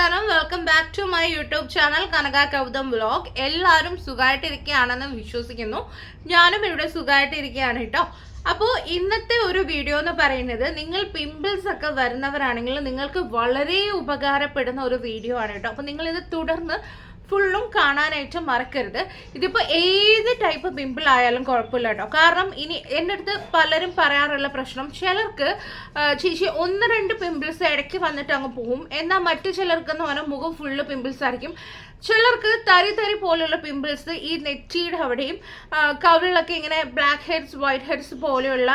നമസ്കാരം, welcome back to my YouTube channel Kanaka Gautham vlog. എല്ലാവരും സുഖമായിട്ടിരിക്കുകയാണെന്ന് വിശ്വസിക്കുന്നു. ഞാനും ഇവിടെ സുഖമായിട്ടിരിക്കുകയാണ് കേട്ടോ. അപ്പോൾ ഇന്നത്തെ ഒരു വീഡിയോ എന്ന് പറയുന്നത്, നിങ്ങൾ പിമ്പിൾസ് ഒക്കെ വരുന്നവരാണെങ്കിൽ നിങ്ങൾക്ക് വളരെ ഉപകാരപ്പെടുന്ന ഒരു വീഡിയോ ആണ് കേട്ടോ. അപ്പോൾ നിങ്ങൾ ഇത് തുടർന്ന് ഫുള്ളും കാണാനായിട്ട് മറക്കരുത്. ഇതിപ്പോൾ ഏത് ടൈപ്പ് പിമ്പിൾ ആയാലും കുഴപ്പമില്ല കേട്ടോ. കാരണം ഇനി എൻ്റെ അടുത്ത് പലരും പറയാറുള്ള പ്രശ്നം, ചിലർക്ക് ചേച്ചി 1-2 പിമ്പിൾസ് ഇടയ്ക്ക് വന്നിട്ട് അങ്ങ് പോകും, എന്നാൽ മറ്റു ചിലർക്കെന്ന് പറഞ്ഞാൽ മുഖം ഫുള്ള് പിമ്പിൾസ് ആയിരിക്കും. ചിലർക്ക് തരി പോലെയുള്ള പിമ്പിൾസ് ഈ നെറ്റിയുടെ അവിടെയും കവിളിലൊക്കെ ഇങ്ങനെ ബ്ലാക്ക് ഹെഡ്സ് വൈറ്റ് ഹെഡ്സ് പോലെയുള്ള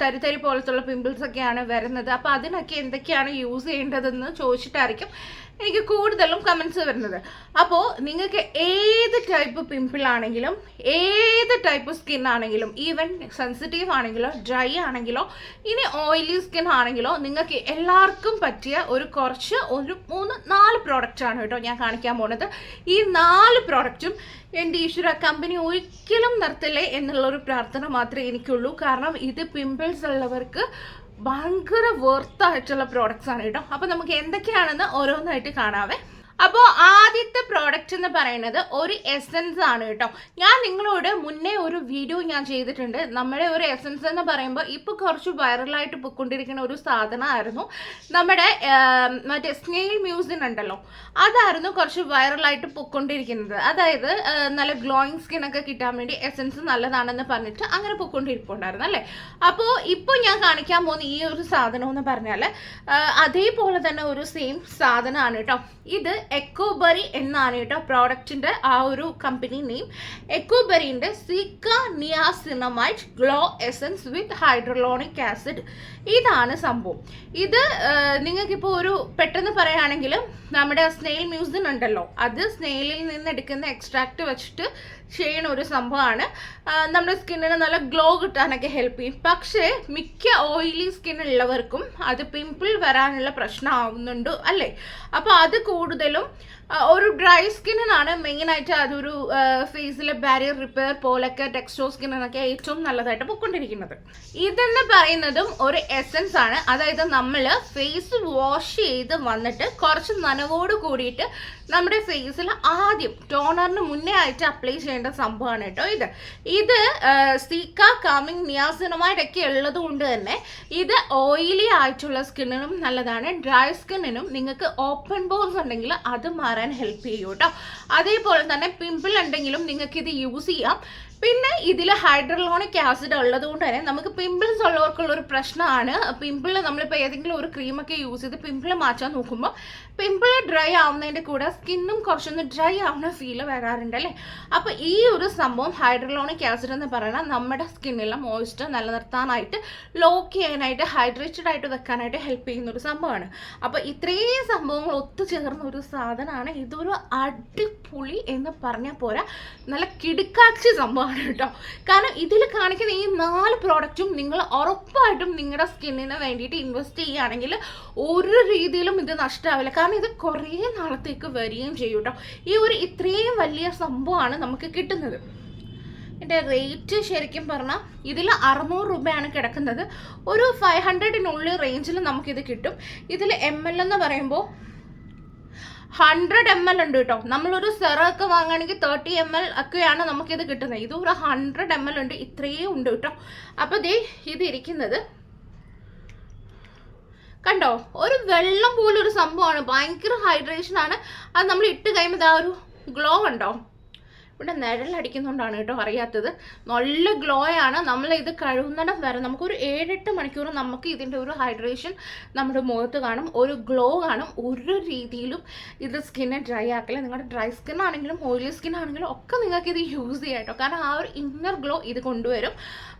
തരി പോലത്തുള്ള പിമ്പിൾസ് ഒക്കെയാണ് വരുന്നത്. അപ്പോൾ അതിനൊക്കെ എന്തൊക്കെയാണ് യൂസ് ചെയ്യേണ്ടതെന്ന് ചോദിച്ചിട്ടായിരിക്കും എനിക്ക് കൂടുതലും കമൻസ് വരുന്നത്. അപ്പോൾ നിങ്ങൾക്ക് ഏത് ടൈപ്പ് പിമ്പിൾ ആണെങ്കിലും, ഏത് ടൈപ്പ് സ്കിൻ ആണെങ്കിലും, ഈവൻ സെൻസിറ്റീവ് ആണെങ്കിലോ ഡ്രൈ ആണെങ്കിലോ ഇനി ഓയിലി സ്കിൻ ആണെങ്കിലോ, നിങ്ങൾക്ക് എല്ലാവർക്കും പറ്റിയ ഒരു 3-4 പ്രോഡക്റ്റ് ആണ് കേട്ടോ ഞാൻ കാണിക്കാൻ പോകുന്നത്. ഈ 4 പ്രോഡക്റ്റും എൻ്റെ ഈശ്വര കമ്പനി ഒരിക്കലും നിർത്തില്ലേ എന്നുള്ളൊരു പ്രാർത്ഥന മാത്രമേ എനിക്കുള്ളൂ. കാരണം ഇത് പിമ്പിൾസ് ഉള്ളവർക്ക് ഭയങ്കര വർത്തായിട്ടുള്ള പ്രോഡക്റ്റ്സ് ആണ് കേട്ടോ. അപ്പോൾ നമുക്ക് എന്തൊക്കെയാണെന്ന് ഓരോന്നായിട്ട് കാണാവേ. അപ്പോൾ ആദ്യത്തെ പ്രോഡക്റ്റ് എന്ന് പറയുന്നത് ഒരു എസൻസ് ആണ് കേട്ടോ. ഞാൻ നിങ്ങളോട് മുന്നേ ഒരു വീഡിയോ ഞാൻ ചെയ്തിട്ടുണ്ട്. നമ്മുടെ ഒരു എസൻസ് എന്ന് പറയുമ്പോൾ ഇപ്പോൾ കുറച്ച് വൈറലായിട്ട് പോയിക്കൊണ്ടിരിക്കുന്ന ഒരു സാധനമായിരുന്നു നമ്മുടെ മറ്റേ സ്നെയിൽ മ്യൂസിൻ ഉണ്ടല്ലോ, അതായിരുന്നു കുറച്ച് വൈറലായിട്ട് പോയിക്കൊണ്ടിരിക്കുന്നത്. അതായത് നല്ല ഗ്ലോയിങ് സ്കിന്നൊക്കെ കിട്ടാൻ വേണ്ടി എസൻസ് നല്ലതാണെന്ന് പറഞ്ഞിട്ട് അങ്ങനെ പോയിക്കൊണ്ടിരിപ്പുണ്ടായിരുന്നു അല്ലേ. അപ്പോൾ ഇപ്പോൾ ഞാൻ കാണിക്കാൻ പോകുന്ന ഈ ഒരു സാധനം എന്ന് പറഞ്ഞാൽ അതേപോലെ തന്നെ ഒരു സെയിം സാധനമാണ് കേട്ടോ. ഇത് എക്കോബെറി എന്നാണ് കേട്ടോ പ്രോഡക്റ്റിന്റെ ആ ഒരു കമ്പനി നെയിം. എക്കോബെറിന്റെ സീക്ക niacinamide glow essence with hyaluronic acid, ഇതാണ് സംഭവം. ഇത് നിങ്ങൾക്കിപ്പോൾ ഒരു പെട്ടെന്ന് പറയുകയാണെങ്കിൽ നമ്മുടെ സ്നെയിൽ മ്യൂസിൻ ഉണ്ടല്ലോ, അത് സ്നെയിലിൽ നിന്ന് എടുക്കുന്ന എക്സ്ട്രാക്ട് വെച്ചിട്ട് ചെയ്യുന്ന ഒരു സംഭവമാണ്. നമ്മുടെ സ്കിന്നിന് നല്ല ഗ്ലോ കിട്ടാനൊക്കെ ഹെൽപ്പ് ചെയ്യും. പക്ഷേ മിക്ക ഓയിലി സ്കിൻ ഉള്ളവർക്കും അത് പിമ്പിൾ വരാനുള്ള പ്രശ്നമാവുന്നുണ്ട് അല്ലേ. അപ്പോൾ അത് കൂടുതലും ഒരു ഡ്രൈ സ്കിന്നിനാണ് മെയിനായിട്ട് അതൊരു ഫേസിലെ ബാരിയർ റിപ്പയർ പോലൊക്കെ ടെക്സ്റ്റോ സ്കിന്നിനൊക്കെ ഏറ്റവും നല്ലതായിട്ട് പോയിക്കൊണ്ടിരിക്കുന്നത്. ഇതെന്ന് പറയുന്നതും ഒരു എസൻസ് ആണ്. അതായത് നമ്മൾ ഫേസ് വാഷ് ചെയ്ത് വന്നിട്ട് കുറച്ച് നനവോട് കൂടിയിട്ട് നമ്മുടെ ഫേസിൽ ആദ്യം ടോണറിന് മുന്നേ ആയിട്ട് അപ്ലൈ ചെയ്യേണ്ട സംഭവമാണ് കേട്ടോ ഇത് സീക്ക കാമിങ് നിയാസിനമൈഡ് ഒക്കെ ഉള്ളത് കൊണ്ട് തന്നെ ഇത് ഓയിലി ആയിട്ടുള്ള സ്കിന്നിനും നല്ലതാണ്. ഡ്രൈ സ്കിന്നിനും നിങ്ങൾക്ക് ഓപ്പൺ പോർസ് ഉണ്ടെങ്കിൽ അത് മാറാൻ ഹെൽപ്പ് ചെയ്യും കേട്ടോ. അതേപോലെ തന്നെ പിമ്പിൾ ഉണ്ടെങ്കിലും നിങ്ങൾക്ക് ഇത് യൂസ് ചെയ്യാം. പിന്നെ ഇതിൽ ഹൈഡ്രോലോണിക് ആസിഡ് ഉള്ളത് കൊണ്ട് തന്നെ നമുക്ക് പിമ്പിൾസ് ഉള്ളവർക്കുള്ളൊരു പ്രശ്നമാണ്, പിമ്പിൾ നമ്മളിപ്പോൾ ഏതെങ്കിലും ഒരു ക്രീമൊക്കെ യൂസ് ചെയ്ത് പിമ്പിൾ മാറ്റാൻ നോക്കുമ്പോൾ പിമ്പിൾ ഡ്രൈ ആവുന്നതിൻ്റെ കൂടെ സ്കിന്നും കുറച്ചൊന്ന് ഡ്രൈ ആവുന്ന ഫീൽ വരാറുണ്ട് അല്ലേ. അപ്പോൾ ഈ ഒരു സംഭവം ഹൈഡ്രോലോണിക് ആസിഡ് എന്ന് പറയുന്നത് നമ്മുടെ സ്കിന്നിലെ മോയ്സ്ചർ നിലനിർത്താനായിട്ട്, ലോക്ക് ചെയ്യാനായിട്ട്, ഹൈഡ്രേറ്റഡ് ആയിട്ട് വെക്കാനായിട്ട് ഹെൽപ്പ് ചെയ്യുന്ന ഒരു സംഭവമാണ്. അപ്പോൾ ഇത്രയും സംഭവങ്ങൾ ഒത്തുചേർന്ന ഒരു സാധനമാണ്. ഇതൊരു അടിപൊളി എന്ന് പറഞ്ഞാൽ പോരാ, നല്ല കിടുക്കാച്ചി സംഭവം കേട്ടോ. കാരണം ഇതിൽ കാണിക്കുന്ന ഈ 4 പ്രോഡക്റ്റും നിങ്ങൾ ഉറപ്പായിട്ടും നിങ്ങളുടെ സ്കിന്നിന് വേണ്ടിയിട്ട് ഇൻവെസ്റ്റ് ചെയ്യുകയാണെങ്കിൽ ഒരു രീതിയിലും ഇത് നഷ്ടമാവില്ല. കാരണം ഇത് കുറേ നാളത്തേക്ക് വരികയും ചെയ്യും കേട്ടോ. ഈ ഒരു ഇത്രയും വലിയ സംഭവമാണ് നമുക്ക് കിട്ടുന്നത്. ഇതിൻ്റെ റേറ്റ് ശരിക്കും പറഞ്ഞാൽ ഇതിൽ 600 രൂപയാണ് കിടക്കുന്നത്. ഒരു 500-നുള്ളിൽ റേഞ്ചിൽ നമുക്കിത് കിട്ടും. ഇതിൽ ml എന്ന് പറയുമ്പോൾ 100 ml ഉണ്ട് കേട്ടോ. നമ്മളൊരു സെറൊക്കെ വാങ്ങുകയാണെങ്കിൽ 30 ml ഒക്കെയാണ് നമുക്കിത് കിട്ടുന്നത്. ഇത് ഒരു 100 ml ഉണ്ട്, ഇത്രയും ഉണ്ട് കേട്ടോ. അപ്പോൾ ദേ ഇത് ഇരിക്കുന്നത് കണ്ടോ, ഒരു വെള്ളം പോലൊരു സംഭവമാണ്. ഭയങ്കര ഹൈഡ്രേഷൻ ആണ്. അത് നമ്മൾ ഇട്ട് കഴിയുമ്പോൾ ആ ഒരു ഗ്ലോ ഉണ്ടോ, ഇവിടെ നിഴലടിക്കുന്നുകൊണ്ടാണ് കേട്ടോ അറിയാത്തത്. നല്ല ഗ്ലോ ആണ്. നമ്മൾ ഇത് കഴുകുന്നിടം വരെ നമുക്കൊരു 7-8 മണിക്കൂർ നമുക്ക് ഇതിൻ്റെ ഒരു ഹൈഡ്രേഷൻ നമ്മുടെ മുഖത്ത് കാണും, ഒരു ഗ്ലോ കാണും. ഒരു രീതിയിലും ഇത് സ്കിന്നെ ഡ്രൈ ആക്കില്ല. നിങ്ങളുടെ ഡ്രൈ സ്കിൻ ആണെങ്കിലും ഓയിലി സ്കിൻ ആണെങ്കിലും ഒക്കെ നിങ്ങൾക്ക് ഇത് യൂസ് ചെയ്യാം കേട്ടോ. കാരണം ആ ഒരു ഇന്നർ ഗ്ലോ ഇത് കൊണ്ടുവരും.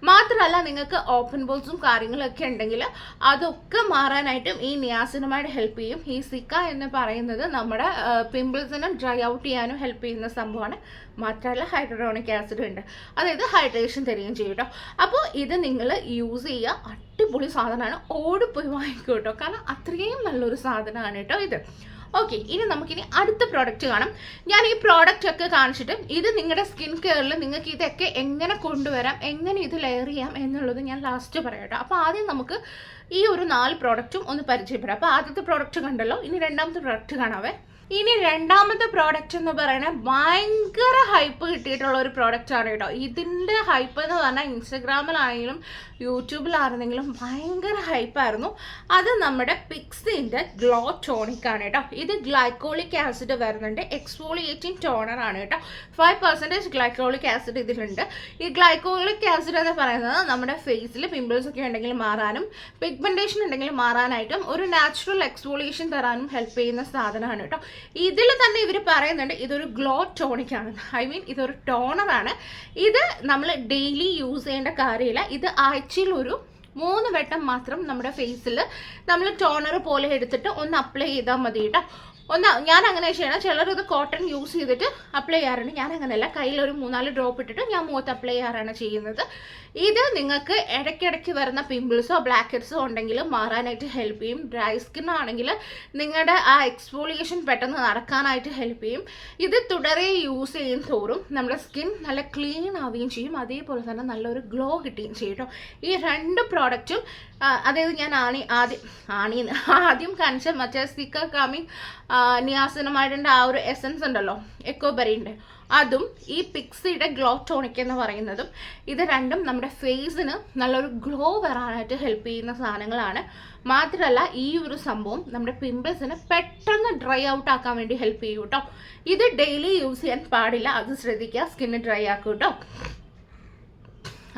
മാത്രമല്ല നിങ്ങൾക്ക് ഓപ്പൺ പോൾസും കാര്യങ്ങളൊക്കെ ഉണ്ടെങ്കിൽ അതൊക്കെ മാറാനായിട്ടും ഈ നിയാസിനമൈഡ് ഹെൽപ്പ് ചെയ്യും. ഈ സിക്ക എന്ന് പറയുന്നത് നമ്മുടെ പിമ്പിൾസിനും ഡ്രൈ ഔട്ട് ചെയ്യാനും ഹെൽപ്പ് ചെയ്യുന്ന സംഭവമാണ്. മാത്രമല്ല ഹൈഡ്രോണിക് ആസിഡ് ഉണ്ട്, അതായത് ഹൈഡ്രേഷൻ തരികയും ചെയ്യും കേട്ടോ. അപ്പോൾ ഇത് നിങ്ങൾ യൂസ് ചെയ്യുക, അടിപൊളി സാധനമാണ്. ഓടിപ്പോയി വാങ്ങിക്കും കേട്ടോ, കാരണം അത്രയും നല്ലൊരു സാധനമാണ് കേട്ടോ ഇത്. ഓക്കെ, ഇനി നമുക്കിനി അടുത്ത പ്രോഡക്റ്റ് കാണാം. ഞാൻ ഈ പ്രോഡക്റ്റ് ഒക്കെ കാണിച്ചിട്ട് ഇത് നിങ്ങളുടെ സ്കിൻ കെയറിൽ നിങ്ങൾക്ക് ഇതൊക്കെ എങ്ങനെ കൊണ്ടുവരാം, എങ്ങനെ ഇത് ലെയർ ചെയ്യാം എന്നുള്ളത് ഞാൻ ലാസ്റ്റ് പറയാം കേട്ടോ. അപ്പോൾ ആദ്യം നമുക്ക് ഈ ഒരു 4 പ്രോഡക്റ്റും ഒന്ന് പരിചയപ്പെടാം. അപ്പോൾ ആദ്യത്തെ പ്രോഡക്റ്റ് കണ്ടല്ലോ, ഇനി രണ്ടാമത്തെ പ്രോഡക്റ്റ് കാണാവേ. ഇനി രണ്ടാമത്തെ പ്രോഡക്റ്റ് എന്ന് പറയുന്നത് ഭയങ്കര ഹൈപ്പ് കിട്ടിയിട്ടുള്ള ഒരു പ്രോഡക്റ്റ് ആണ് കേട്ടോ. ഇതിൻ്റെ ഹൈപ്പ് എന്ന് പറഞ്ഞാൽ ഇൻസ്റ്റഗ്രാമിലാണെങ്കിലും യൂട്യൂബിലാണെങ്കിലും ഭയങ്കര ഹൈപ്പായിരുന്നു. അത് നമ്മുടെ പിക്സിൻ്റെ ഗ്ലോ ടോണിക് ആണ് കേട്ടോ. ഇത് ഗ്ലൈക്കോളിക് ആസിഡ് വരുന്നുണ്ട്, എക്സ്ഫോളിയേറ്റിംഗ് ടോണർ ആണ് കേട്ടോ. 5% ഗ്ലൈക്കോളിക് ആസിഡ് ഇതിലുണ്ട്. ഈ ഗ്ലൈക്കോളിക് ആസിഡ് എന്ന് പറയുന്നത് നമ്മുടെ ഫേസിൽ പിമ്പിൾസ് ഒക്കെ ഉണ്ടെങ്കിൽ മാറാനും പിഗ്മെന്റേഷൻ ഉണ്ടെങ്കിൽ മാറാനായിട്ടും ഒരു നാച്ചുറൽ എക്സ്ഫോളിയേഷൻ തരാനും ഹെൽപ്പ് ചെയ്യുന്ന സാധനമാണ് കേട്ടോ. ഇതിൽ തന്നെ ഇവർ പറയുന്നുണ്ട് ഇതൊരു ഗ്ലോ ടോണിക് ആണ്, ഇതൊരു ടോണറാണ്. ഇത് നമ്മൾ ഡെയിലി യൂസ് ചെയ്യേണ്ട കാര്യമില്ല. ഇത് ആഴ്ചയിൽ ഒരു 3 വട്ടം മാത്രം നമ്മുടെ ഫേസിൽ നമ്മൾ ടോണർ പോലെ എടുത്തിട്ട് ഒന്ന് അപ്ലൈ ചെയ്താൽ മതി കേട്ടോ. ഞാൻ അങ്ങനെ ചെയ്യണം. ചിലർ ഇത് കോട്ടൺ യൂസ് ചെയ്തിട്ട് അപ്ലൈ ചെയ്യാറുണ്ട്. ഞാൻ അങ്ങനെയല്ല, കയ്യിൽ ഒരു 3-4 ഡ്രോപ്പ് ഇട്ടിട്ട് ഞാൻ മുഖത്ത് അപ്ലൈ ചെയ്യാറാണ് ചെയ്യുന്നത്. ഇത് നിങ്ങൾക്ക് ഇടയ്ക്കിടയ്ക്ക് വരുന്ന പിമ്പിൾസോ ബ്ലാക്ക് ഹെഡ്സോ ഉണ്ടെങ്കിൽ മാറാനായിട്ട് ഹെൽപ്പ് ചെയ്യും. ഡ്രൈ സ്കിൻ ആണെങ്കിൽ നിങ്ങളുടെ ആ എക്സ്ഫോളിയേഷൻ പെട്ടെന്ന് നടക്കാനായിട്ട് ഹെൽപ്പ് ചെയ്യും. ഇത് തുടരെ യൂസ് ചെയ്യും തോറും നമ്മുടെ സ്കിൻ നല്ല ക്ലീൻ ആവുകയും ചെയ്യും. അതേപോലെ തന്നെ നല്ലൊരു ഗ്ലോ കിട്ടുകയും ചെയ്യും കേട്ടോ. ഈ 2 പ്രോഡക്റ്റും അതായത് ഞാൻ ആദ്യം കാണിച്ച മറ്റേ സ്റ്റിക്കർ കാമിങ് നിയാസിനമൈഡിൻ്റെ ആ ഒരു എസൻസ് ഉണ്ടല്ലോ, എക്കോബെറിൻ്റെ, അതും ഈ പിക്സിയുടെ ഗ്ലോ ടോണിക് എന്ന് പറയുന്നതും, ഇത് രണ്ടും നമ്മുടെ ഫേസിന് നല്ലൊരു ഗ്ലോ വരാനായിട്ട് ഹെൽപ്പ് ചെയ്യുന്ന സാധനങ്ങളാണ്. മാത്രമല്ല ഈ ഒരു സംഭവം നമ്മുടെ പിമ്പിൾസിനെ പെട്ടെന്ന് ഡ്രൈ ഔട്ട് ആക്കാൻ വേണ്ടി ഹെൽപ്പ് ചെയ്യും കേട്ടോ. ഇത് ഡെയിലി യൂസ് ചെയ്യാൻ പാടില്ല, അത് ശ്രദ്ധിക്കുക. സ്കിന്ന് ഡ്രൈ ആക്കും കേട്ടോ.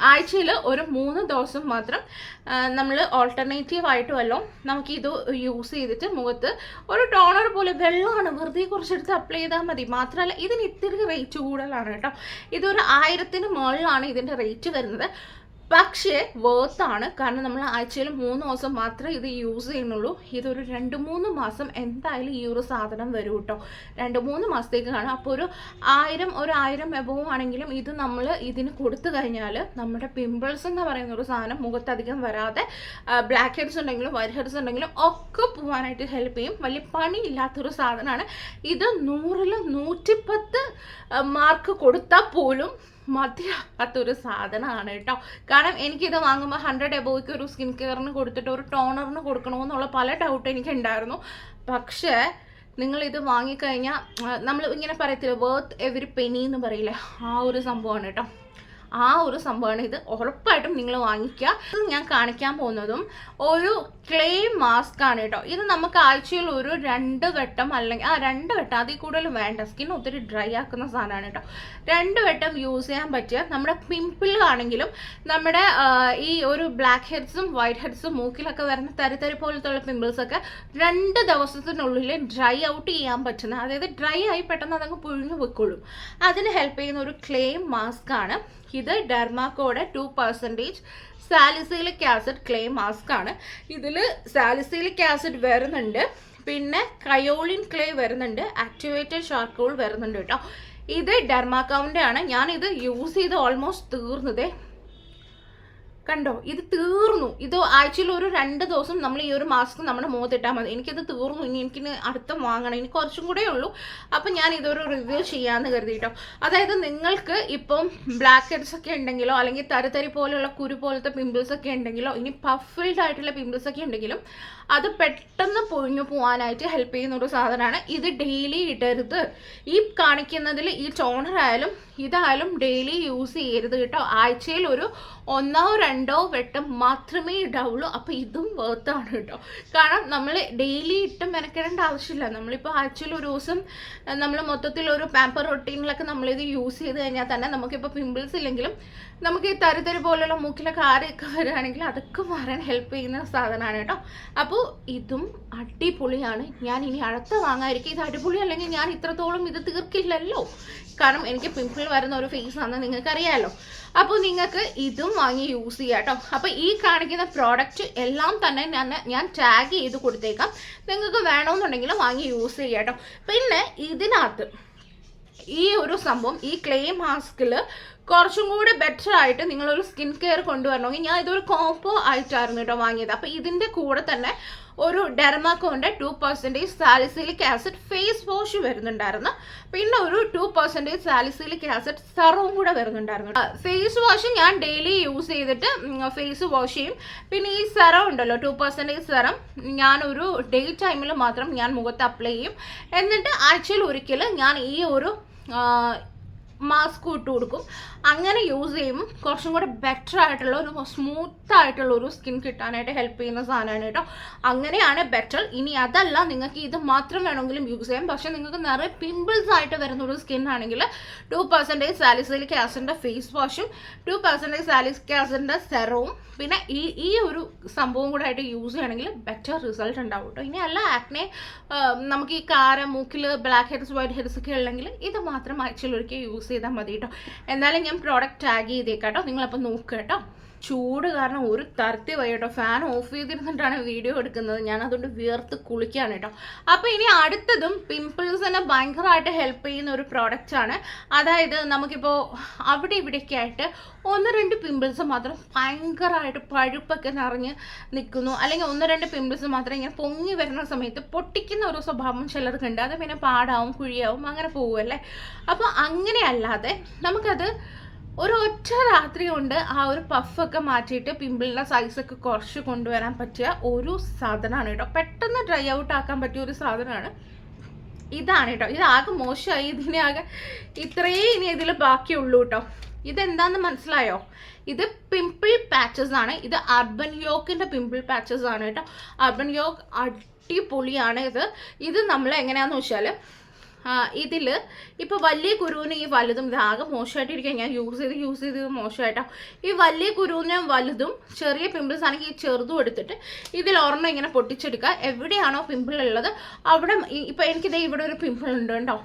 ആഴ്ചയിൽ ഒരു 3 ദിവസം മാത്രം നമ്മൾ ഓൾട്ടർനേറ്റീവ് ആയിട്ട് വല്ലതും നമുക്കിത് യൂസ് ചെയ്തിട്ട് മുഖത്ത് ഒരു ടോണർ പോലെ വെള്ളമാണ് വെറുതെ കുറച്ചെടുത്ത് അപ്ലൈ ചെയ്താൽ മതി. മാത്രമല്ല ഇതിന് ഇത്തിരി റേറ്റ് കൂടുതലാണ് കേട്ടോ. ഇതൊരു 1000-ന് മുകളിലാണ് ഇതിൻ്റെ റേറ്റ് വരുന്നത്. പക്ഷേ വേർത്താണ്, കാരണം നമ്മൾ ആഴ്ചയിൽ 3 ദിവസം മാത്രമേ ഇത് യൂസ് ചെയ്യുന്നുള്ളൂ. ഇതൊരു 2-3 മാസം എന്തായാലും ഈ ഒരു സാധനം വരും കേട്ടോ. 2-3 മാസത്തേക്ക് കാണും. അപ്പോൾ ഒരു 1000 എബോവ് ആണെങ്കിലും ഇത് നമ്മൾ ഇതിന് കൊടുത്തു കഴിഞ്ഞാൽ നമ്മുടെ പിമ്പിൾസ് എന്ന് പറയുന്ന ഒരു സാധനം മുഖത്തധികം വരാതെ ബ്ലാക്ക് ഹെഡ്സ് ഉണ്ടെങ്കിലും വൈറ്റ് ഹെഡ്സ് ഉണ്ടെങ്കിലും ഒക്കെ പോകാനായിട്ട് ഹെൽപ്പ് ചെയ്യും. വലിയ പണിയില്ലാത്തൊരു സാധനമാണ്. ഇത് 100-ൽ 110 മാർക്ക് കൊടുത്താൽ പോലും മതിയാകാത്തൊരു സാധനമാണ് കേട്ടോ. കാരണം എനിക്കിത് വാങ്ങുമ്പോൾ 100 എബോയ്ക്ക് ഒരു സ്കിൻ കെയറിന് കൊടുത്തിട്ട് ഒരു ടോണറിന് കൊടുക്കണമെന്നുള്ള പല ഡൗട്ട് എനിക്കുണ്ടായിരുന്നു. പക്ഷേ നിങ്ങളിത് വാങ്ങിക്കഴിഞ്ഞാൽ നമ്മൾ ഇങ്ങനെ പറയത്തില്ല, വർത്ത് എവരി പെനി എന്ന് പറയില്ലേ, ആ ഒരു സംഭവമാണ് കേട്ടോ. ആ ഒരു സംഭവമാണ് ഇത്. ഉറപ്പായിട്ടും നിങ്ങൾ വാങ്ങിക്കുക. ഇത് ഞാൻ കാണിക്കാൻ പോകുന്നതും ഒരു ക്ലേ മാസ്ക് ആണ് കേട്ടോ. ഇത് നമുക്ക് ആഴ്ചയിൽ ഒരു 2 വട്ടം അല്ലെങ്കിൽ 2 വട്ടം, അതിൽ കൂടുതൽ വേണ്ട, സ്കിൻ ഒത്തിരി ഡ്രൈ ആക്കുന്ന സാധനമാണ് കേട്ടോ. 2 വട്ടം യൂസ് ചെയ്യാൻ പറ്റിയ നമ്മുടെ പിമ്പിളാണെങ്കിലും നമ്മുടെ ഈ ഒരു ബ്ലാക്ക് ഹെഡ്സും വൈറ്റ് ഹെഡ്സും മൂക്കിലൊക്കെ വരുന്ന തരി പോലത്തുള്ള പിമ്പിൾസൊക്കെ 2 ദിവസത്തിനുള്ളിൽ ഡ്രൈ ഔട്ട് ചെയ്യാൻ പറ്റുന്ന, അതായത് ഡ്രൈ ആയി പെട്ടെന്ന് അതങ്ങ് പൊഴിഞ്ഞു വെക്കൊള്ളും, അതിന് ഹെൽപ്പ് ചെയ്യുന്ന ഒരു ക്ലേ മാസ്ക് ആണ് ഇത്. ഡെർമാക്കോയുടെ 2% സാലിസിലിക് ആസിഡ് ക്ലേ മാസ്ക് ആണ്. ഇതിൽ സാലിസിലിക് ആസിഡ് വരുന്നുണ്ട്, പിന്നെ കയോളിൻ ക്ലേ വരുന്നുണ്ട്, ആക്ടിവേറ്റഡ് ചാർക്കോൾ വരുന്നുണ്ട് കേട്ടോ. ഇത് ഡെർമാക്കോവിൻ്റെ ആണ്. ഞാനിത് യൂസ് ചെയ്ത് ഓൾമോസ്റ്റ് തീർന്നതേ കണ്ടോ. ഇത് തീർന്നു. ഇത് ആഴ്ചയിൽ ഒരു 2 ദിവസം നമ്മൾ ഈ ഒരു മാസ്ക് നമ്മുടെ മുഖത്തിട്ടാൽ മതി. എനിക്കിത് തീർന്നു. ഇനി എനിക്കിന് അടുത്ത വാങ്ങണം, ഇനി കുറച്ചും കൂടെ ഉള്ളൂ. അപ്പം ഞാൻ ഇതൊരു റിവ്യൂ ചെയ്യാമെന്ന് കരുതി കേട്ടോ. അതായത് നിങ്ങൾക്ക് ഇപ്പം ബ്ലാക്ക് ഹെഡ്സ് ഒക്കെ ഉണ്ടെങ്കിലോ അല്ലെങ്കിൽ തരി പോലെയുള്ള കുരു പോലത്തെ പിമ്പിൾസ് ഒക്കെ ഉണ്ടെങ്കിലോ ഇനി പഫിൽഡ് ആയിട്ടുള്ള പിമ്പിൾസ് ഒക്കെ ഉണ്ടെങ്കിലും അത് പെട്ടെന്ന് പൊഴിഞ്ഞു പോകാനായിട്ട് ഹെൽപ്പ് ചെയ്യുന്ന ഒരു സാധനമാണ്. ഇത് ഡെയിലി ഇടരുത്. ഈ കാണിക്കുന്നതിൽ ഈ ടോണർ ആയാലും ഇതായാലും ഡെയിലി യൂസ് ചെയ്യരുത് കേട്ടോ. ആഴ്ചയിൽ ഒരു 1-2 വട്ടം മാത്രമേ ഇടാവുള്ളൂ. അപ്പോൾ ഇതും വേർത്താണ് കേട്ടോ. കാരണം നമ്മൾ ഡെയിലി ഇട്ട് മെനക്കെടേണ്ട ആവശ്യമില്ല. നമ്മളിപ്പോൾ ആഴ്ചയിൽ ഒരു ദിവസം നമ്മൾ മൊത്തത്തിൽ ഒരു പാമ്പർ റൊട്ടീനിലൊക്കെ നമ്മളിത് യൂസ് ചെയ്ത് കഴിഞ്ഞാൽ തന്നെ നമുക്കിപ്പോൾ പിമ്പിൾസ് ഇല്ലെങ്കിലും നമുക്ക് ഈ തരി പോലുള്ള മൂക്കിലൊക്കെ ആരൊക്കെ വരികയാണെങ്കിൽ അതൊക്കെ മാറാൻ ഹെൽപ്പ് ചെയ്യുന്ന സാധനമാണ് കേട്ടോ. അപ്പോൾ ഇതും അടിപൊളിയാണ്. ഞാൻ ഇനി അടുത്ത വാങ്ങാതിരിക്കും. ഇത് അടിപൊളി അല്ലെങ്കിൽ ഞാൻ ഇത്രത്തോളം ഇത് തീർക്കില്ലല്ലോ. കാരണം എനിക്ക് പിമ്പിൾ വരുന്ന ഒരു ഫേസ് ആണെന്ന് നിങ്ങൾക്കറിയാമല്ലോ. അപ്പോൾ നിങ്ങൾക്ക് ഇതും വാങ്ങി യൂസ് ചെയ്യാം കേട്ടോ. അപ്പോൾ ഈ കാണിക്കുന്ന പ്രോഡക്റ്റ് എല്ലാം തന്നെ ഞാൻ ടാഗ് ചെയ്ത് കൊടുത്തേക്കാം. നിങ്ങൾക്ക് വേണമെന്നുണ്ടെങ്കിൽ വാങ്ങി യൂസ് ചെയ്യാം കേട്ടോ. പിന്നെ ഇതിനകത്ത് ഈ ഒരു സംഭവം, ഈ ക്ലേ മാസ്കിൽ കുറച്ചും കൂടി ബെറ്റർ ആയിട്ട് നിങ്ങളൊരു സ്കിൻ കെയർ കൊണ്ടുവരണമെങ്കിൽ ഞാൻ ഇതൊരു കോംബോ ആയിട്ടായിരുന്നു കേട്ടോ വാങ്ങിയത്. അപ്പോൾ ഇതിൻ്റെ കൂടെ തന്നെ ഒരു ഡെർമാക്കോന്റെ 2% സാലിസിലിക് ആസിഡ് ഫേസ് വാഷ് വരുന്നുണ്ടായിരുന്നു. പിന്നെ ഒരു 2% സാലിസിലിക് ആസിഡ് സെറവും കൂടെ വരുന്നുണ്ടായിരുന്നു. ഫേസ് വാഷ് ഞാൻ ഡെയിലി യൂസ് ചെയ്തിട്ട് ഫേസ് വാഷ് ചെയ്യും. പിന്നെ ഈ സെറം ഉണ്ടല്ലോ 2% സെറം ഞാനൊരു ഡേ ടൈമിൽ മാത്രം ഞാൻ മുഖത്ത് അപ്ലൈ ചെയ്യും. എന്നിട്ട് ആഴ്ചയിൽ ഒരിക്കൽ ഞാൻ ഈ ഒരു മാസ്ക് ഇട്ട് കൊടുക്കും. അങ്ങനെ യൂസ് ചെയ്യുമ്പോൾ കുറച്ചും കൂടെ ബെറ്റർ ആയിട്ടുള്ള ഒരു സ്മൂത്ത് ആയിട്ടുള്ള ഒരു സ്കിൻ കിട്ടാനായിട്ട് ഹെൽപ്പ് ചെയ്യുന്ന സാധനമാണ് കേട്ടോ. അങ്ങനെയാണ് ബെറ്റർ. ഇനി അതല്ല, നിങ്ങൾക്ക് ഇത് മാത്രം വേണമെങ്കിലും യൂസ് ചെയ്യാം. പക്ഷെ നിങ്ങൾക്ക് നിറയെ പിമ്പിൾസ് ആയിട്ട് വരുന്ന ഒരു സ്കിൻ ആണെങ്കിൽ 2% സാലിസിലിക് ആസിഡിൻ്റെ ഫേസ് വാഷും 2% സാലിസിലിക് ആസിഡിൻ്റെ സെറവും പിന്നെ ഈ ഒരു സംഭവം കൂടെ ആയിട്ട് യൂസ് ചെയ്യണമെങ്കിൽ ബെറ്റർ റിസൾട്ട് ഉണ്ടാവും കേട്ടോ. ഇനി അല്ല ആക്നെ, നമുക്ക് ഈ കാര മൂക്കിൽ ബ്ലാക്ക് ഹെഡ്സ് വൈറ്റ് ഹെഡ്സ് ഒക്കെ ഉണ്ടെങ്കിൽ ഇത് മാത്രം ആഴ്ചയിൽ ഒരിക്കൽ യൂസ് ചെയ്താൽ മതി കേട്ടോ. എന്തായാലും ഞാൻ പ്രോഡക്റ്റ് ടാഗ് ചെയ്തേക്കാം കേട്ടോ. നിങ്ങളപ്പോൾ നോക്കുക കേട്ടോ. ചൂട് കാരണം ഒരു തരത്തി വയ്യ കേട്ടോ. ഫാൻ ഓഫ് ചെയ്തിരുന്നിട്ടാണ് വീഡിയോ എടുക്കുന്നത്. ഞാൻ അതുകൊണ്ട് വിയർത്ത് കുളിക്കുകയാണ് കേട്ടോ. അപ്പോൾ ഇനി അടുത്തതും പിമ്പിൾസിനെ ഭയങ്കരമായിട്ട് ഹെൽപ്പ് ചെയ്യുന്ന ഒരു പ്രോഡക്റ്റാണ്. അതായത് നമുക്കിപ്പോൾ അവിടെ ഇവിടെയൊക്കെ ആയിട്ട് 1-2 പിമ്പിൾസ് മാത്രം ഭയങ്കരമായിട്ട് പഴുപ്പൊക്കെ നിറഞ്ഞ് നിൽക്കുന്നു, അല്ലെങ്കിൽ 1-2 പിമ്പിൾസ് മാത്രം ഇങ്ങനെ പൊങ്ങി വരുന്ന സമയത്ത് പൊട്ടിക്കുന്ന ഒരു സ്വഭാവം ചിലർക്കുണ്ട്. അത് പിന്നെ പാടാവും കുഴിയാവും അങ്ങനെ പോകുമല്ലേ. അപ്പോൾ അങ്ങനെയല്ലാതെ നമുക്കത് ഒരു ഒറ്റ രാത്രി കൊണ്ട് ആ ഒരു പഫൊക്കെ മാറ്റിയിട്ട് പിമ്പിളിൻ്റെ സൈസൊക്കെ കുറച്ച് കൊണ്ടുവരാൻ പറ്റിയ ഒരു സാധനമാണ് കേട്ടോ. പെട്ടെന്ന് ഡ്രൈ ഔട്ട് ആക്കാൻ പറ്റിയ ഒരു സാധനമാണ് ഇതാണ് കേട്ടോ. ഇതാകെ മോശമായി. ഇതിനാകെ ഇത്രയേ ഇനി ഇതിൽ ബാക്കിയുള്ളൂ കേട്ടോ. ഇതെന്താന്ന് മനസ്സിലായോ? ഇത് പിമ്പിൾ പാച്ചസ് ആണ്. ഇത് അർബൻ യോക്കിൻ്റെ പിമ്പിൾ പാച്ചസ് ആണ് കേട്ടോ. അർബൻ യോക്ക് അടിപൊളിയാണ്. ഇത് നമ്മൾ എങ്ങനെയാണെന്ന് വെച്ചാൽ ഇതിൽ ഇപ്പോൾ വലിയ കുരുവിന് ഈ വലുതും ഇതാകെ മോശമായിട്ടിരിക്കുക. ഞാൻ യൂസ് ചെയ്ത് മോശമായിട്ടോ. ഈ വലിയ കുരുവിനും വലുതും ചെറിയ പിമ്പിൾസ് ആണെങ്കിൽ ഈ ചെറുതും എടുത്തിട്ട് ഇതിൽ ഒരെണ്ണം ഇങ്ങനെ പൊട്ടിച്ചെടുക്കുക. എവിടെയാണോ പിമ്പിൾ ഉള്ളത് അവിടെ, ഇപ്പോൾ എനിക്കിതേ ഇവിടെ ഒരു പിമ്പിൾ ഉണ്ട് കേട്ടോ.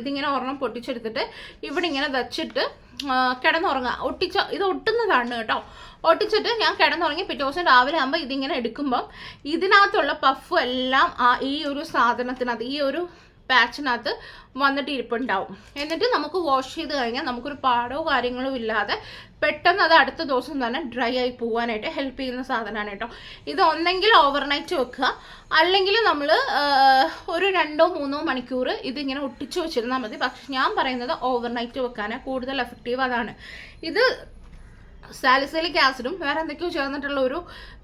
ഇതിങ്ങനെ ഒരെണ്ണം പൊട്ടിച്ചെടുത്തിട്ട് ഇവിടെ ഇങ്ങനെ വെച്ചിട്ട് കിടന്നുറങ്ങുക. ഇത് ഒട്ടുന്നതാണ് കേട്ടോ. ഒട്ടിച്ചിട്ട് ഞാൻ കിടന്നുറങ്ങി പിറ്റേ ദിവസം രാവിലെ ആകുമ്പോൾ ഇതിങ്ങനെ എടുക്കുമ്പം ഇതിനകത്തുള്ള പഫ് എല്ലാം ഈ ഒരു സാധനത്തിനകത്ത്, ഈ ഒരു പാച്ചിനകത്ത് വന്നിട്ട് ഇരിപ്പുണ്ടാവും. എന്നിട്ട് നമുക്ക് വാഷ് ചെയ്ത് കഴിഞ്ഞാൽ നമുക്കൊരു പാടോ കാര്യങ്ങളോ ഇല്ലാതെ പെട്ടെന്ന് അത് അടുത്ത ദിവസം തന്നെ ഡ്രൈ ആയി പോകാനായിട്ട് ഹെൽപ്പ് ചെയ്യുന്ന സാധനമാണ് കേട്ടോ. ഇത് ഒന്നെങ്കിൽ ഓവർനൈറ്റ് വെക്കുക, അല്ലെങ്കിൽ നമ്മൾ ഒരു 2-3 മണിക്കൂർ ഇതിങ്ങനെ ഒട്ടിച്ച് വെച്ചിരുന്നാൽ മതി. പക്ഷെ ഞാൻ പറയുന്നത് ഓവർനൈറ്റ് വെക്കാനാണ് കൂടുതൽ എഫക്റ്റീവ്. അതാണ് ഇത് സാലിസിലിക് ആസിഡും വേറെ എന്തൊക്കെയോ ചേർന്നിട്ടുള്ള ഒരു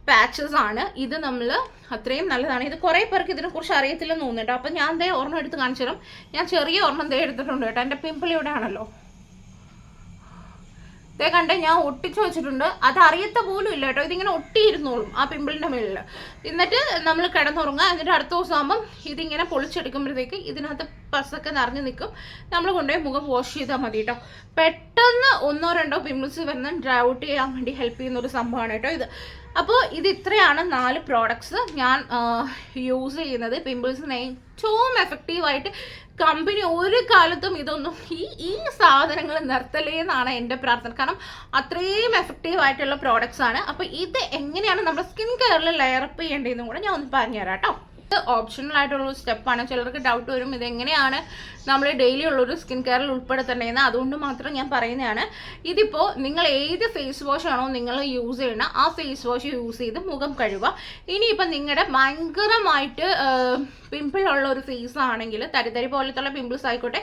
പാച്ചസ് ആണ്. ഇത് നമ്മൾ അത്രയും നല്ലതാണ്. ഇത് കുറേ പേർക്ക് ഇതിനെക്കുറിച്ച് അറിയത്തില്ലെന്ന് തോന്നുന്നുട്ടോ. അപ്പം ഞാൻ ഒരെണ്ണം എടുത്ത് കാണിച്ചു തരാം. ഞാൻ ചെറിയ ഒരെണ്ണം എടുത്തിട്ടുണ്ട് കേട്ടോ. എൻ്റെ പിമ്പിൾ ഇവിടെ ആണല്ലോ, കണ്ടേ ഞാൻ ഒട്ടിച്ചു വെച്ചിട്ടുണ്ട്. അത് അറിയത്ത പോലും ഇല്ല കേട്ടോ. ഇതിങ്ങനെ ഒട്ടിയിരുന്നോളും ആ പിമ്പിളിൻ്റെ മുകളിൽ. എന്നിട്ട് നമ്മൾ കിടന്നുറങ്ങുക. എന്നിട്ട് അടുത്ത ദിവസം ആകുമ്പം ഇതിങ്ങനെ പൊളിച്ചെടുക്കുമ്പോഴത്തേക്ക് ഇതിനകത്ത് പസൊക്കെ നിറഞ്ഞു നിൽക്കും. നമ്മൾ കൊണ്ടുപോയി മുഖം വാഷ് ചെയ്താൽ മതി കേട്ടോ. പെട്ടെന്ന് 1-2 പിമ്പിൾസ് വരുന്ന ഡ്രൈ ഔട്ട് ചെയ്യാൻ വേണ്ടി ഹെൽപ്പ് ചെയ്യുന്ന ഒരു സംഭവമാണ് കേട്ടോ ഇത്. അപ്പോൾ ഇത് ഇത്രയാണ് 4 പ്രോഡക്ട്സ് ഞാൻ യൂസ് ചെയ്യുന്നത്. പിമ്പിൾസിന് ഏറ്റവും എഫക്റ്റീവായിട്ട് കമ്പനി ഒരു കാലത്തും ഇതൊന്നും ഈ സാധനങ്ങൾ നിർത്തലേ എന്നാണ് എൻ്റെ പ്രാർത്ഥന. കാരണം അത്രയും എഫക്റ്റീവ് ആയിട്ടുള്ള പ്രോഡക്ട്സ് ആണ്. അപ്പോൾ ഇത് എങ്ങനെയാണ് നമ്മുടെ സ്കിൻ കെയറിൽ ലെയറപ്പ് ചെയ്യേണ്ടതെന്നും കൂടെ ഞാൻ ഒന്ന് പറഞ്ഞുതരാം കേട്ടോ. ഇത് ഓപ്ഷണൽ ആയിട്ടുള്ളൊരു സ്റ്റെപ്പാണ്. ചിലർക്ക് ഡൗട്ട് വരും ഇതെങ്ങനെയാണ് നമ്മൾ ഡെയിലി ഉള്ളൊരു സ്കിൻ കെയറിൽ ഉൾപ്പെടുത്തേണ്ടതെന്ന്. അതുകൊണ്ട് മാത്രം ഞാൻ പറയുന്നതാണ്. ഇതിപ്പോൾ നിങ്ങൾ ഏത് ഫേസ് വാഷ് ആണോ നിങ്ങൾ യൂസ് ചെയ്യണം ആ ഫേസ് വാഷ് യൂസ് ചെയ്ത് മുഖം കഴുകുക. ഇനിയിപ്പം നിങ്ങളുടെ ഭയങ്കരമായിട്ട് പിമ്പിൾ ഉള്ള ഒരു ഫേസ് ആണെങ്കിൽ, തരിതരി പോലത്തുള്ള പിമ്പിൾസ് ആയിക്കോട്ടെ,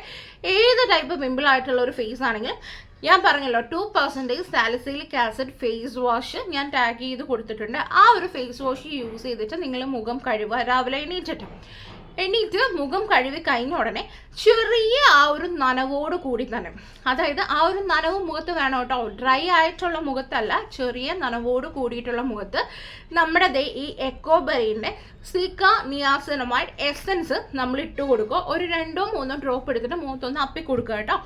ഏത് ടൈപ്പ് പിമ്പിൾ ആയിട്ടുള്ള ഒരു ഫേസ് ആണെങ്കിലും ഞാൻ പറഞ്ഞല്ലോ 2% സാലിസിലിക് ആസിഡ് ഫേസ് വാഷ് ഞാൻ ടാഗ് ചെയ്ത് കൊടുത്തിട്ടുണ്ട്. ആ ഒരു ഫേസ് വാഷ് യൂസ് ചെയ്തിട്ട് നിങ്ങൾ മുഖം കഴുകുക. രാവിലെ എണീറ്റ് മുഖം കഴുകി കഴിഞ്ഞ ഉടനെ ചെറിയ ആ ഒരു നനവോട് കൂടി തന്നെ, അതായത് ആ ഒരു നനവ് മുഖത്ത് വേണം കേട്ടോ. ഡ്രൈ ആയിട്ടുള്ള മുഖത്തല്ല, ചെറിയ നനവോട് കൂടിയിട്ടുള്ള മുഖത്ത് നമ്മുടെ ഈ എക്കോബെറിൻ്റെ സിക്ക നിയാസിനമൈഡ് എസൻസ് നമ്മൾ ഇട്ട് കൊടുക്കുക. ഒരു 2-3 ഡ്രോപ്പ് എടുത്തിട്ട് മുഖത്തൊന്ന് അപ്പി കൊടുക്കുക കേട്ടോ.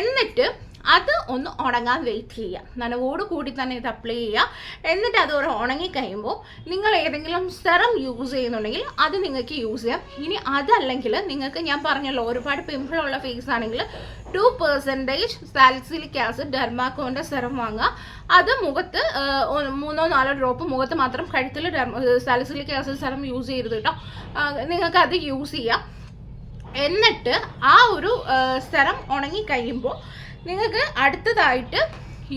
എന്നിട്ട് അത് ഒന്ന് ഉണങ്ങാൻ വെയിറ്റ് ചെയ്യുക. നനവോട് കൂടി തന്നെ ഇത് അപ്ലൈ ചെയ്യുക. എന്നിട്ട് അത് ഒരു ഉണങ്ങി കഴിയുമ്പോൾ നിങ്ങൾ ഏതെങ്കിലും സെറം യൂസ് ചെയ്യുന്നുണ്ടെങ്കിൽ അത് നിങ്ങൾക്ക് യൂസ് ചെയ്യാം. ഇനി അതല്ലെങ്കിൽ നിങ്ങൾക്ക് ഞാൻ പറഞ്ഞല്ലോ ഒരുപാട് പിമ്പിളുള്ള ഫേസ് ആണെങ്കിൽ 2% സാലിസിലിക് ആസിഡ് ഡെർമാക്കോൻ്റെ സെറം വാങ്ങുക. അത് മുഖത്ത് 3-4 ഡ്രോപ്പ് മുഖത്ത് മാത്രം, കഴുത്തിൽ സാലിസിലിക് ആസിഡ് സെറം യൂസ് ചെയ്യരുത് കേട്ടോ. നിങ്ങൾക്ക് അത് യൂസ് ചെയ്യാം. എന്നിട്ട് ആ ഒരു സെറം ഉണങ്ങി കഴിയുമ്പോൾ നിങ്ങൾക്ക് അടുത്തതായിട്ട്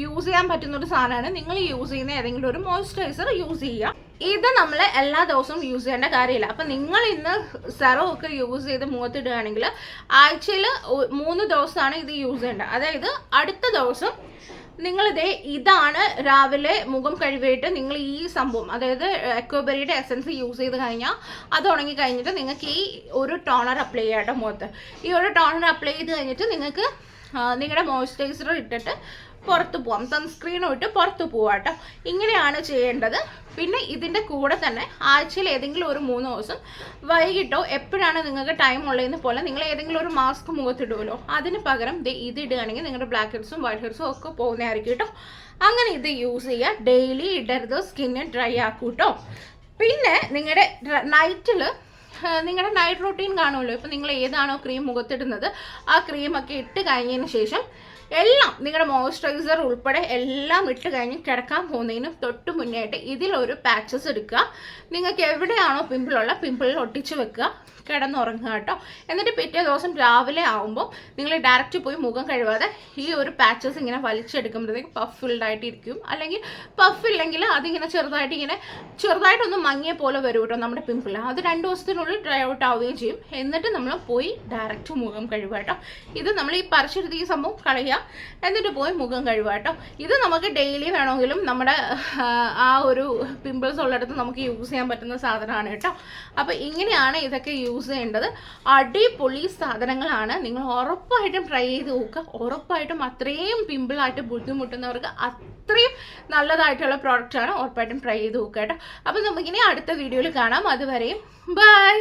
യൂസ് ചെയ്യാൻ പറ്റുന്ന ഒരു സാധനമാണ്. നിങ്ങൾ യൂസ് ചെയ്യുന്ന ഏതെങ്കിലും ഒരു മോയ്സ്ചറൈസർ യൂസ് ചെയ്യുക. ഇത് നമ്മൾ എല്ലാ ദിവസവും യൂസ് ചെയ്യേണ്ട കാര്യമില്ല. അപ്പം നിങ്ങൾ ഇന്ന് സെറം ഒക്കെ യൂസ് ചെയ്ത് മുഖത്തിടുകയാണെങ്കിൽ ആഴ്ചയിൽ 3 ദിവസമാണ് ഇത് യൂസ് ചെയ്യേണ്ടത്. അതായത് അടുത്ത ദിവസം ഇതാണ് രാവിലെ മുഖം കഴുകിയിട്ട് നിങ്ങൾ ഈ സംഭവം, അതായത് എക്കോബെറിയുടെ എസൻസ് യൂസ് ചെയ്ത് കഴിഞ്ഞാൽ അത് ഉണങ്ങി കഴിഞ്ഞിട്ട് നിങ്ങൾക്ക് ഈ ഒരു ടോണർ അപ്ലൈ ചെയ്യാം കേട്ടോ മുഖത്ത്. ഈ ഒരു ടോണർ അപ്ലൈ ചെയ്ത് കഴിഞ്ഞിട്ട് നിങ്ങൾക്ക് നിങ്ങളുടെ മോയ്സ്ചറൈസർ ഇട്ടിട്ട് പുറത്ത് പോവാം, സൺസ്ക്രീനും ഇട്ട് പുറത്ത് പോവാം കേട്ടോ. ഇങ്ങനെയാണ് ചെയ്യേണ്ടത്. പിന്നെ ഇതിൻ്റെ കൂടെ തന്നെ ആഴ്ചയിൽ ഏതെങ്കിലും ഒരു 3 ദിവസം വൈകിട്ടോ എപ്പോഴാണ് നിങ്ങൾക്ക് ടൈം ഉള്ളതെന്ന് പോലെ നിങ്ങൾ ഏതെങ്കിലും ഒരു മാസ്ക് മുഖത്തിടുമല്ലോ, അതിന് പകരം ഇത് ഇടുകയാണെങ്കിൽ നിങ്ങളുടെ ബ്ലാക്ക് ഹെഡ്സും വൈറ്റ് ഹെഡ്സും ഒക്കെ പോകുന്നതായിരിക്കും കേട്ടോ. അങ്ങനെ ഇത് യൂസ് ചെയ്യുക. ഡെയിലി ഇടരുത്, സ്കിന്ന് ഡ്രൈ ആക്കും കേട്ടോ. പിന്നെ നിങ്ങളുടെ നിങ്ങളുടെ നൈറ്റ് റൂട്ടീൻ കാണുമല്ലോ. ഇപ്പം നിങ്ങൾ ഏതാണോ ക്രീം മുഖത്തിടുന്നത് ആ ക്രീമൊക്കെ ഇട്ട് കഴിഞ്ഞതിന് ശേഷം എല്ലാം നിങ്ങളുടെ മോയ്സ്ചറൈസർ ഉൾപ്പെടെ എല്ലാം ഇട്ട് കഴിഞ്ഞ് കിടക്കാൻ പോകുന്നതിനും തൊട്ട് മുന്നേയായിട്ട് ഇതിലൊരു പാച്ചസ് എടുക്കുക. നിങ്ങൾക്ക് എവിടെയാണോ പിമ്പിളിൽ ഒട്ടിച്ച് വെക്കുക, കിടന്നുറങ്ങുക കേട്ടോ. എന്നിട്ട് പിറ്റേ ദിവസം രാവിലെ ആകുമ്പോൾ നിങ്ങൾ ഡയറക്റ്റ് പോയി മുഖം കഴുകാതെ ഈ ഒരു പാച്ചസ് ഇങ്ങനെ വലിച്ചെടുക്കുമ്പോഴത്തേക്ക് പഫ് ഫിൽഡായിട്ട് ഇരിക്കും. അല്ലെങ്കിൽ പഫ് ഇല്ലെങ്കിൽ അതിങ്ങനെ ചെറുതായിട്ടൊന്ന് മങ്ങിയ പോലെ വരും കേട്ടോ നമ്മുടെ പിമ്പിൾ. അത് 2 ദിവസത്തിനുള്ളിൽ ഡ്രൈ ഔട്ട് ആവുകയും ചെയ്യും. എന്നിട്ട് നമ്മൾ പോയി ഡയറക്റ്റ് മുഖം കഴുകുക കേട്ടോ. ഇത് നമ്മൾ ഈ പറിച്ചെടുത്ത ഈ സംഭവം കളയുക, എന്നിട്ട് പോയി മുഖം കഴുകുക കേട്ടോ. ഇത് നമുക്ക് ഡെയിലി വേണമെങ്കിലും നമ്മുടെ ആ ഒരു പിമ്പിൾസ് ഉള്ളിടത്ത് നമുക്ക് യൂസ് ചെയ്യാൻ പറ്റുന്ന സാധനമാണ് കേട്ടോ. അപ്പോൾ ഇങ്ങനെയാണ് ഇതൊക്കെ യൂസ് ചെയ്യേണ്ടത്. അടിപൊളി സാധനങ്ങളാണ്. നിങ്ങൾ ഉറപ്പായിട്ടും ട്രൈ ചെയ്ത് നോക്കുക. ഉറപ്പായിട്ടും അത്രയും പിമ്പിളായിട്ട് ബുദ്ധിമുട്ടുന്നവർക്ക് അത്രയും നല്ലതായിട്ടുള്ള പ്രോഡക്റ്റാണ്. ഉറപ്പായിട്ടും ട്രൈ ചെയ്ത് നോക്കുക കേട്ടോ. അപ്പോൾ നമുക്കിനി അടുത്ത വീഡിയോയിൽ കാണാം. അതുവരെയും ബൈ.